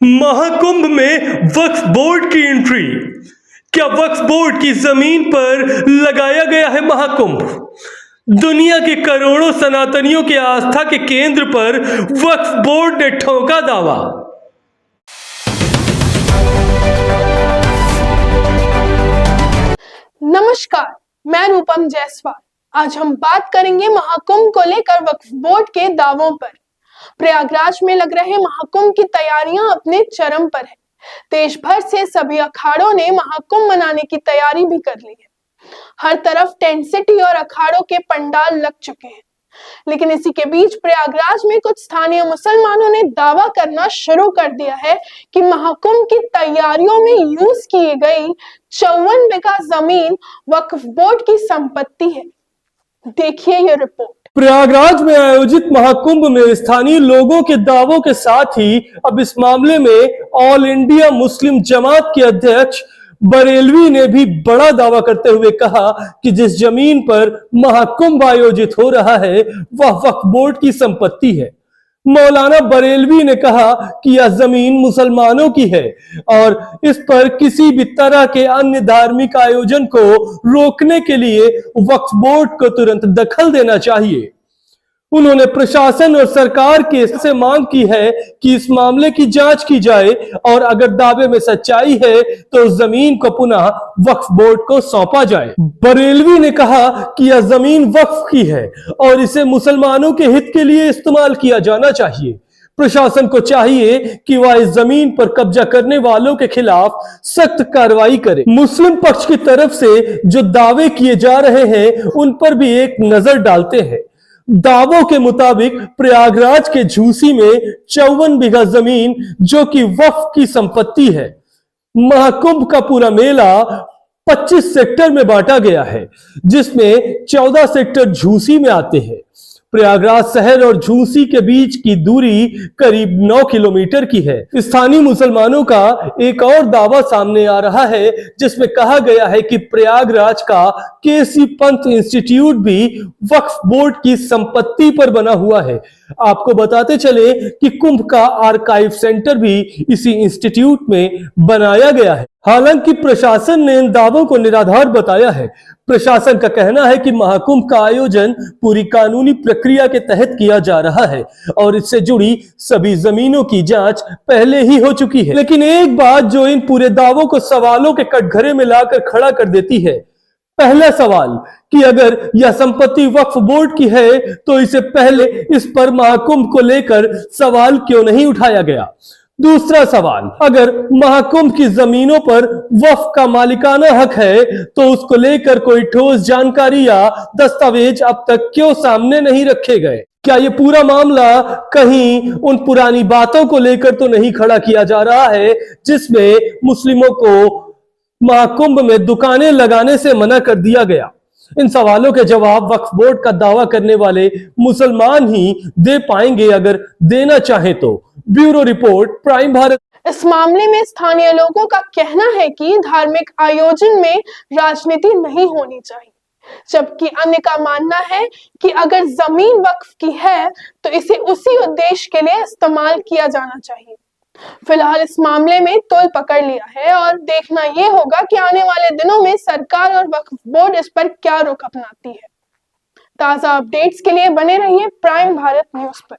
महाकुंभ में वक्फ बोर्ड की एंट्री। क्या वक्फ बोर्ड की जमीन पर लगाया गया है महाकुंभ? दुनिया के करोड़ों सनातनियों के आस्था के केंद्र पर वक्फ बोर्ड ने ठोका दावा। नमस्कार, मैं रूपम जायसवाल। आज हम बात करेंगे महाकुंभ को लेकर वक्फ बोर्ड के दावों पर। प्रयागराज में लग रहे महाकुंभ की तैयारियां अपने चरम पर है। देश भर से सभी अखाड़ों ने महाकुंभ मनाने की तैयारी भी कर ली है। हर तरफ टेंट सिटी और अखाड़ों के पंडाल लग चुके हैं। लेकिन इसी के बीच प्रयागराज में कुछ स्थानीय मुसलमानों ने दावा करना शुरू कर दिया है कि महाकुंभ की तैयारियों में यूज की गई 54 बीघा जमीन वक्फ बोर्ड की संपत्ति है। देखिए ये रिपोर्ट। प्रयागराज में आयोजित महाकुंभ में स्थानीय लोगों के दावों के साथ ही अब इस मामले में ऑल इंडिया मुस्लिम जमात के अध्यक्ष बरेलवी ने भी बड़ा दावा करते हुए कहा कि जिस जमीन पर महाकुंभ आयोजित हो रहा है वह वक्फ बोर्ड की संपत्ति है। मौलाना बरेलवी ने कहा कि यह जमीन मुसलमानों की है और इस पर किसी भी तरह के अन्य धार्मिक आयोजन को रोकने के लिए वक्फ बोर्ड को तुरंत दखल देना चाहिए। उन्होंने प्रशासन और सरकार के से मांग की है कि इस मामले की जांच की जाए और अगर दावे में सच्चाई है तो उस जमीन को पुनः वक्फ बोर्ड को सौंपा जाए। बरेलवी ने कहा कि यह जमीन वक्फ की है और इसे मुसलमानों के हित के लिए इस्तेमाल किया जाना चाहिए। प्रशासन को चाहिए कि वह इस जमीन पर कब्जा करने वालों के खिलाफ सख्त कार्रवाई करे। मुस्लिम पक्ष की तरफ से जो दावे किए जा रहे हैं उन पर भी एक नजर डालते हैं। दावों के मुताबिक प्रयागराज के झूसी में 54 बीघा जमीन जो कि वक्फ की संपत्ति है। महाकुंभ का पूरा मेला 25 सेक्टर में बांटा गया है जिसमें 14 सेक्टर झूसी में आते हैं। प्रयागराज शहर और झूसी के बीच की दूरी करीब 9 किलोमीटर की है। स्थानीय मुसलमानों का एक और दावा सामने आ रहा है जिसमें कहा गया है कि प्रयागराज का केसी पंत इंस्टीट्यूट भी वक्फ बोर्ड की संपत्ति पर बना हुआ है। आपको बताते चले कि कुंभ का आर्काइव सेंटर भी इसी इंस्टीट्यूट में बनाया गया है। हालांकि प्रशासन ने इन दावों को निराधार बताया है। प्रशासन का कहना है कि महाकुंभ का आयोजन पूरी कानूनी प्रक्रिया के तहत किया जा रहा है और इससे जुड़ी सभी जमीनों की जांच पहले ही हो चुकी है। लेकिन एक बात जो इन पूरे दावों को सवालों के कटघरे में लाकर खड़ा कर देती है। पहला सवाल कि अगर यह संपत्ति वक्फ बोर्ड की है तो इससे पहले इस पर महाकुंभ को लेकर सवाल क्यों नहीं उठाया गया। दूसरा सवाल, अगर महाकुंभ की जमीनों पर वक्फ का मालिकाना हक है तो उसको लेकर कोई ठोस जानकारी या दस्तावेज अब तक क्यों सामने नहीं रखे गए। क्या ये पूरा मामला कहीं उन पुरानी बातों को लेकर तो नहीं खड़ा किया जा रहा है जिसमें मुस्लिमों को महाकुंभ में दुकानें लगाने से मना कर दिया गया। इन सवालों के जवाब वक्फ बोर्ड का दावा करने वाले मुसलमान ही दे पाएंगे अगर देना चाहे तो। Bureau report, prime Bharat. इस मामले में स्थानीय लोगों का कहना है कि धार्मिक आयोजन में राजनीति नहीं होनी चाहिए, जबकि अन्य का मानना है कि अगर जमीन वक्फ की है तो इसे उसी उद्देश्य के लिए इस्तेमाल किया जाना चाहिए। फिलहाल इस मामले में तोल पकड़ लिया है और देखना यह होगा कि आने वाले दिनों में सरकार और वक्फ बोर्ड इस पर क्या रुख अपनाती है। ताजा अपडेट्स के लिए बने रहिए प्राइम भारत न्यूज पर।